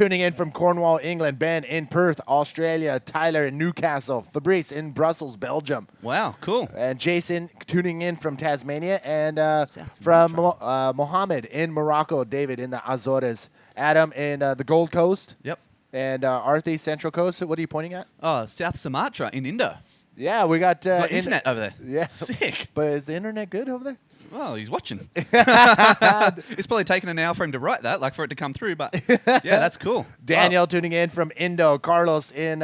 Tuning in from Cornwall, England, Ben in Perth, Australia, Tyler in Newcastle, Fabrice in Brussels, Belgium. Wow, cool. And Jason tuning in from Tasmania, and South from Sumatra. Mohammed in Morocco, David in the Azores, Adam in the Gold Coast, Yep. and Arthi, Central Coast. What are you pointing at? Oh, South Sumatra in Indo. Yeah, we got, Got internet over there. Yeah. Sick. But is the internet good over there? Well, he's watching. It's probably taken an hour for him to write that, like for it to come through, but yeah, that's cool. Daniel tuning in from Indo, Carlos in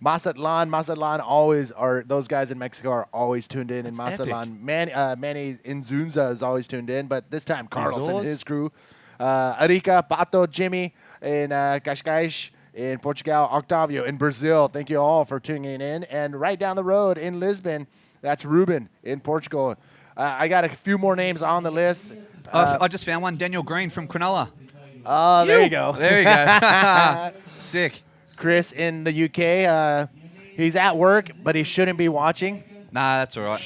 Mazatlan. Mazatlan always are, those guys in Mexico are always tuned in Mazatlan. Manny in Zunza is always tuned in, but this time Carlos and his crew. Arica, Pato, Jimmy in Cascais in Portugal, Octavio in Brazil. Thank you all for tuning in. And right down the road in Lisbon, that's Ruben in Portugal. I got a few more names on the list. I just found one, Daniel Green from Cronulla. Oh, there you go. There you go. Sick. Chris in the UK. He's at work, but he shouldn't be watching. Nah, that's all right.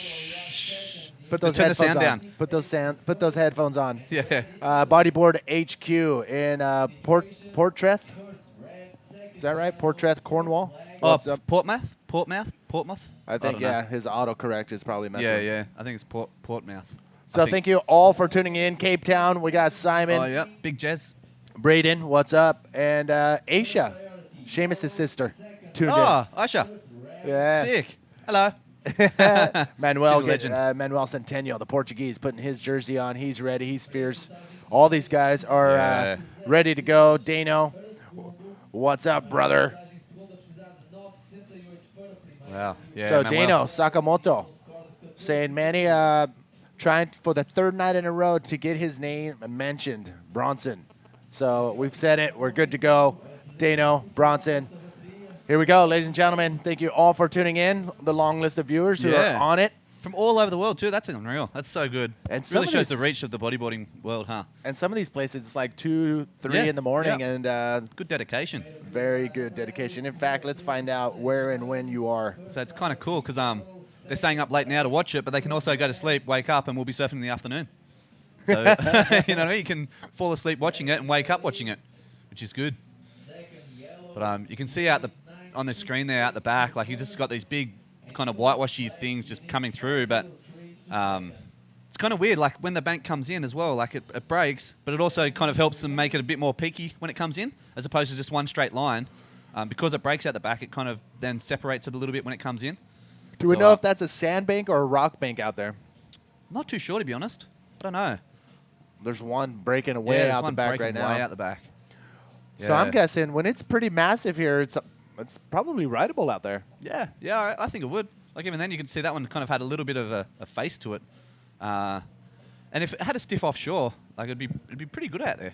Put those Just turn the headphones sound on. Put those headphones on. Yeah. Bodyboard HQ in Portreath. Is that right? Portreath, Cornwall. What's up? Portmouth. I think, don't know. his autocorrect is probably messing. Yeah. I think it's Portmouth. So thank you all for tuning in. Cape Town, we got Simon. Oh, yeah. Big Jez. Braden, what's up? And Aisha, Seamus' sister, tuned Oh, Asha. in. Yes. Sick. Hello. Manuel, She's a legend. Manuel Centennial, the Portuguese, putting his jersey on. He's ready. He's fierce. All these guys are ready to go. Dano, what's up, brother? Wow. Yeah. So Manuel. Dano Sakamoto saying Manny trying for the third night in a row to get his name mentioned, Bronson. So we've said it. We're good to go. Dano, Bronson. Here we go, ladies and gentlemen. Thank you all for tuning in. The long list of viewers who are on it. From all over the world, too. That's unreal. That's so good. And really shows the reach of the bodyboarding world, huh? And some of these places, it's like 2, 3 in the morning, and good dedication. very good dedication. In fact, let's find out where and when you are. So it's kind of cool because they're staying up late now to watch it, but they can also go to sleep, wake up, and we'll be surfing in the afternoon. So, you know what I mean? You can fall asleep watching it and wake up watching it, which is good. But you can see on the screen there out the back, like you just got these big kind of whitewashy things just coming through, but it's kind of weird, like when the bank comes in as well, like it breaks, but it also kind of helps them make it a bit more peaky when it comes in, as opposed to just one straight line. Because it breaks out the back, it kind of then separates it a little bit when it comes in. Do we know if that's a sandbank or a rock bank out there? I'm not too sure, to be honest. I don't know. There's one breaking away out the back right now. Way out the back. So I'm guessing when it's pretty massive here, it's probably rideable out there. Yeah, I think it would. Like even then, you can see that one kind of had a little bit of a face to it. And if it had a stiff offshore, like it'd be pretty good out there.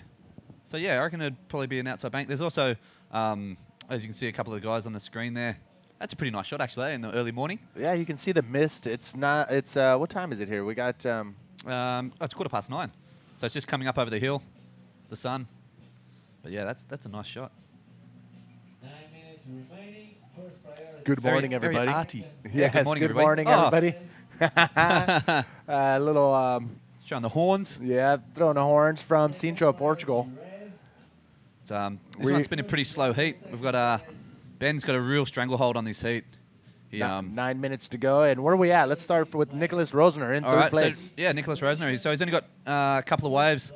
So yeah, I reckon it'd probably be an outside bank. There's also, as you can see, a couple of guys on the screen there. That's a pretty nice shot actually in the early morning. Yeah, you can see the mist. It's not. It's what time is it here? We got. It's 9:15. So it's just coming up over the hill, the sun. But yeah, that's a nice shot. 9 minutes remaining. First priority. Good morning, everybody. Very arty. Yes, good morning, everybody. everybody. Little. Showing the horns. Yeah, throwing the horns from Sintra, Portugal. It's, this one's been a pretty slow heat. We've got Ben's got a real stranglehold on this heat. He, 9 minutes to go, and where are we at? Let's start with Nicholas Rosner in third place. So, yeah, Nicholas Rosner. So he's only got a couple of waves.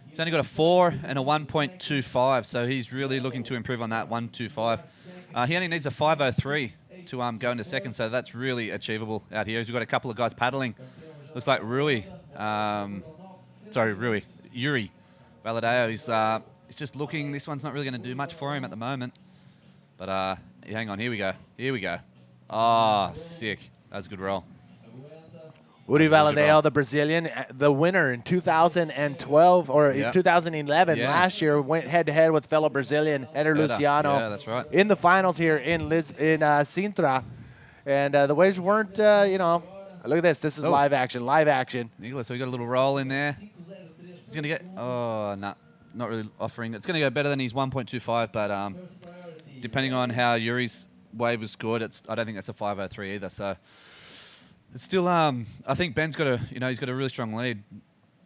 He's only got a 4 and a 1.25, so he's really looking to improve on that 1.25. He only needs a 5.03 to go into second, so that's really achievable out here. We've got a couple of guys paddling. Looks like Yuri Valadeo. He's just looking. This one's not really going to do much for him at the moment. But hang on, here we go. Oh, sick. That was a good roll. Uri Valadeo, the Brazilian, the winner in 2012 or in 2011 last year, went head-to-head with fellow Brazilian Eder Luciano. Yeah, that's right. In the finals here in Sintra. And the waves weren't, look at this. This is live action. Nicholas, we got a little roll in there. He's going to get, not really offering. It's going to go better than his 1.25, but depending on how Yuri's wave was scored, I don't think that's a 5.03 either. So it's still, I think Ben's got he's got a really strong lead.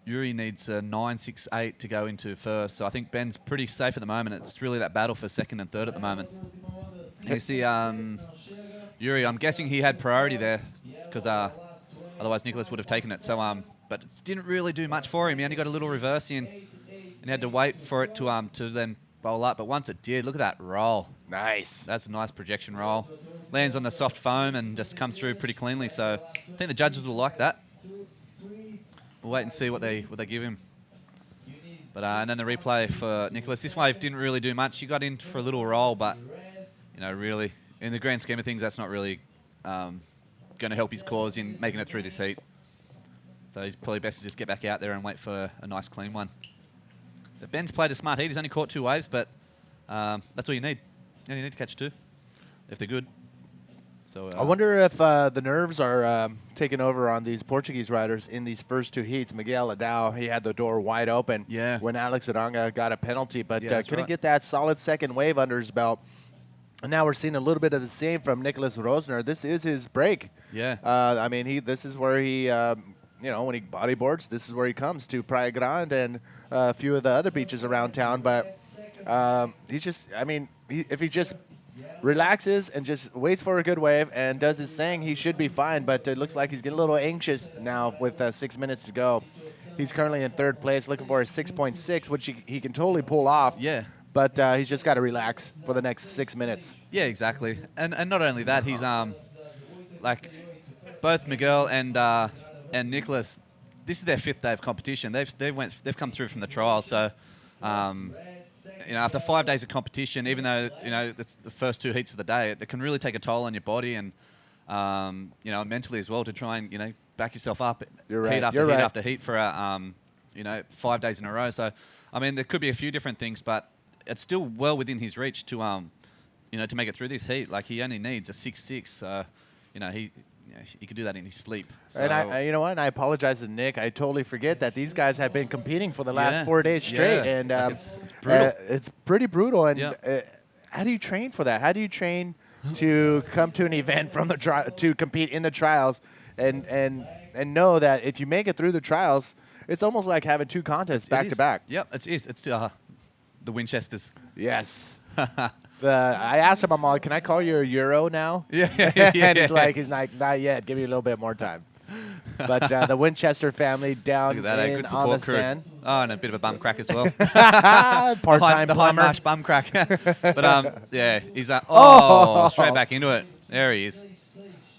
Yuri needs a 9-6-8 to go into first. So I think Ben's pretty safe at the moment. It's really that battle for second and third at the moment. You see Yuri, I'm guessing he had priority there because otherwise Nicholas would have taken it. So, but it didn't really do much for him. He only got a little reverse in, and he had to wait for it to then bowl up. But once it did, look at that roll. Nice. That's a nice projection roll. Lands on the soft foam and just comes through pretty cleanly. So I think the judges will like that. We'll wait and see what they give him. But and then the replay for Nicholas. This wave didn't really do much. He got in for a little roll, but really in the grand scheme of things, that's not really going to help his cause in making it through this heat. So he's probably best to just get back out there and wait for a nice clean one. But Ben's played a smart heat. He's only caught 2 waves, but that's all you need. You only need to catch 2 if they're good. So I wonder if the nerves are taking over on these Portuguese riders in these first 2 heats. Miguel Adao, he had the door wide open when Alex Aranga got a penalty, but couldn't get that solid second wave under his belt. And now we're seeing a little bit of the same from Nicholas Rosner. This is his break. Yeah. I mean, this is where he, when he bodyboards, this is where he comes to Praia Grande and a few of the other beaches around town. But he's just, if he just relaxes and just waits for a good wave and does his thing, he should be fine. But it looks like he's getting a little anxious now with 6 minutes to go. He's currently in 3rd place, looking for a 6.6, which he can totally pull off. Yeah. But he's just got to relax for the next 6 minutes. Yeah, exactly. And not only that, he's like both Miguel and Nicholas. This is their 5th day of competition. They've come through from the trial. So after 5 days of competition, even though it's the first 2 heats of the day, it can really take a toll on your body and mentally as well to try and back yourself up heat after heat for 5 days in a row. So there could be a few different things, but it's still well within his reach to to make it through this heat. Like he only needs a 6.6, so he could do that in his sleep. So and I apologize to Nick. I totally forget that these guys have been competing for the last 4 days straight, and it's brutal. It's pretty brutal. And how do you train for that? How do you train to come to an event from the to compete in the trials, and know that if you make it through the trials, it's almost like having 2 contests back to back. Yep, it's the Winchesters. Yes. I asked him, I'm like, can I call you a Euro now? Yeah. And he's like, not yet. Give me a little bit more time. But the Winchester family down good on the crew. sand. Oh, and a bit of a bum crack as well. Part-time the plumber. Hindmarsh bum crack. But he's like, straight back into it. There he is.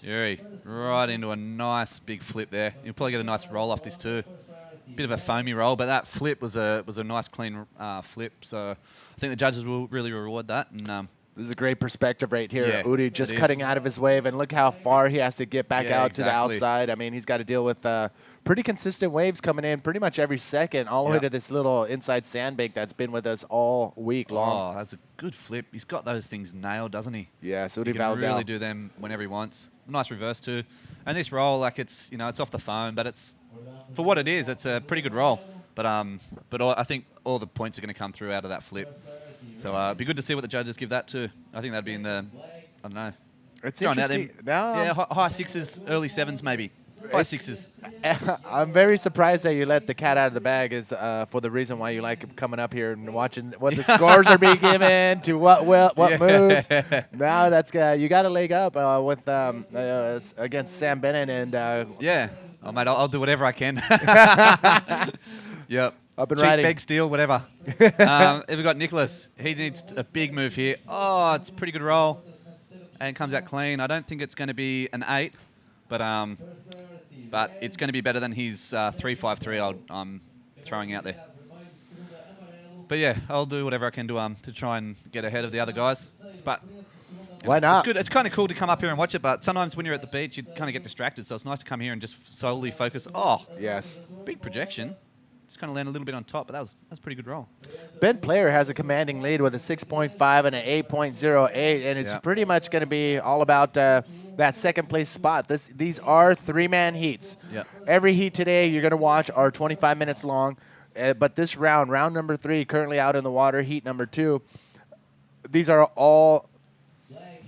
Yuri, right into a nice big flip there. You'll probably get a nice roll off this too. Bit of a foamy roll, but that flip was a nice clean flip. So I think the judges will really reward that. And this is a great perspective right here. Yeah, Udi just cutting out of his wave, and look how far he has to get back out to the exactly. outside. He's got to deal with pretty consistent waves coming in pretty much every second, all the way to this little inside sandbank that's been with us all week long. Oh, that's a good flip. He's got those things nailed, doesn't he? Yeah, so he can really do them whenever he wants. Nice reverse too. And this roll, it's off the foam, but it's for what it is. It's a pretty good roll. But I think all the points are going to come through out of that flip. So it'd be good to see what the judges give that to. I think that'd be in the, I don't know. It's interesting. High 6s, early 7s maybe. High 6s. I'm very surprised that you let the cat out of the bag is for the reason why you like coming up here and watching what the scores are being given to what moves. Now you got a leg up with against Sam Bennett and I'll do whatever I can. Yep. Up and Cheap, riding. beg, steal, whatever. We've got Nicholas. He needs a big move here. Oh, it's a pretty good roll. And comes out clean. I don't think it's going to be an 8, but it's going to be better than his 3.53 I'm throwing out there. But yeah, I'll do whatever I can to try and get ahead of the other guys. But why not? It's good. It's kind of cool to come up here and watch it, but sometimes when you're at the beach, you kind of get distracted. So it's nice to come here and just solely focus. Oh, yes. Big projection. Just kind of land a little bit on top, but that was a pretty good roll. Ben Player has a commanding lead with a 6.5 and an 8.08, and it's pretty much going to be all about that second place spot. These are 3-man heats. Yep. Every heat today you're going to watch are 25 minutes long, but this round number 3, currently out in the water, heat number 2, these are all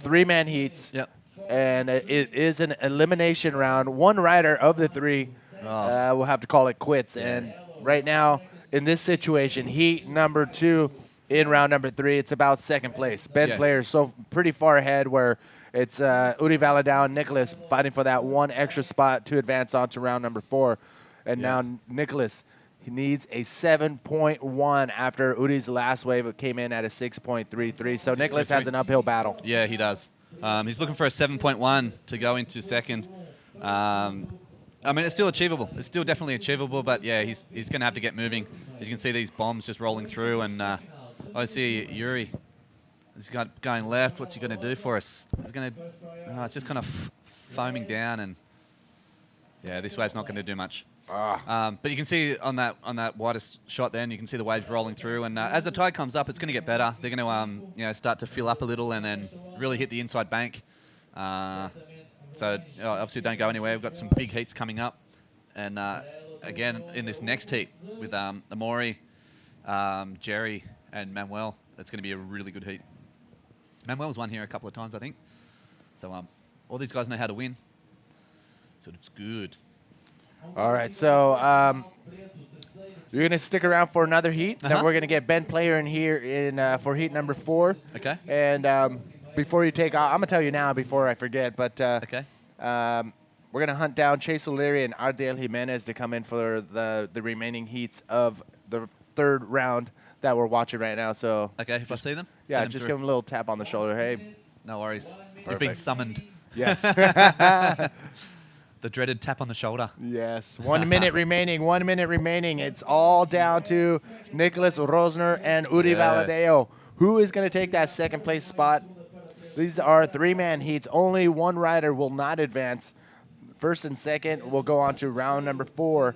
3-man heats. Yep. And it is an elimination round. One rider of the 3 will have to call it quits, and right now in this situation, heat number 2 in round number 3, it's about second place. Ben Yeah. Player is so pretty far ahead where it's Udi Valadao and Nicholas fighting for that one extra spot to advance on to round number 4. And Yeah. now Nicholas, he needs a 7.1 after Udi's last wave came in at a 6.33. So Nicholas has an uphill battle. Yeah, he does. He's looking for a 7.1 to go into second. I mean, it's still achievable. It's still definitely achievable, but yeah, he's going to have to get moving. As you can see, these bombs just rolling through, and I see Yuri. He's going left. What's he going to do for us? He's going to. It's just kind of foaming down, and yeah, this wave's not going to do much. But you can see on that widest shot, then you can see the waves rolling through, and as the tide comes up, it's going to get better. They're going to start to fill up a little, and then really hit the inside bank. So obviously don't go anywhere. We've got some big heats coming up. And again, in this next heat with Amori, Jerry, and Manuel, it's going to be a really good heat. Manuel's won here a couple of times, I think. So all these guys know how to win. So it's good. All right, so you're going to stick around for another heat. Then we're going to get Ben Player in here for heat number 4. Okay. And before you take off, I'm going to tell you now before I forget, but Okay. we're going to hunt down Chase O'Leary and Ardiel Jimenez to come in for the remaining heats of the 3rd round that we're watching right now. So Okay, if I see them? yeah, send them just through. give them a little tap on the shoulder. Hey, No worries. You've been Perfect. summoned. yes. The dreaded tap on the shoulder. Yes. 1 minute remaining. 1 minute remaining. It's all down to Nicholas Rosner and Udi Yeah. Valadao. Who is going to take that second place spot? These are 3-man heats. Only one rider will not advance. First and second will go on to round number 4.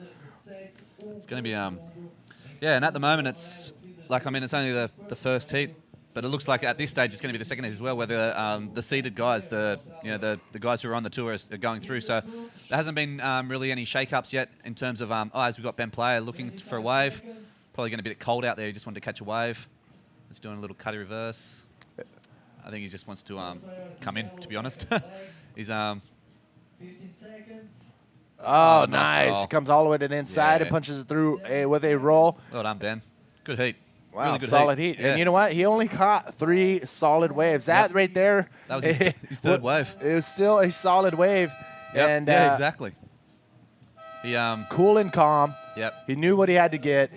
It's going to be yeah, and at the moment it's it's only the first heat, but it looks like at this stage it's going to be the second heat as well, where the seeded guys, the guys who are on the tour are going through. So there hasn't been really any shake-ups yet in terms of as we've got Ben Player looking for a wave. Probably going to be a bit cold out there. He just wanted to catch a wave. He's doing a little cutty reverse. I think he just wants to come in, to be honest. He's 15 seconds. Oh, nice nice. roll. Comes all the way to the inside Yeah. and punches it through with a roll. well done, Ben. Good heat. Wow, Really good solid heat. Yeah. And you know what? He only caught 3 solid waves. That Yep. right there. That was his third wave. It was still a solid wave. Yep. And yeah, exactly. He cool and calm. Yep. He knew what he had to get.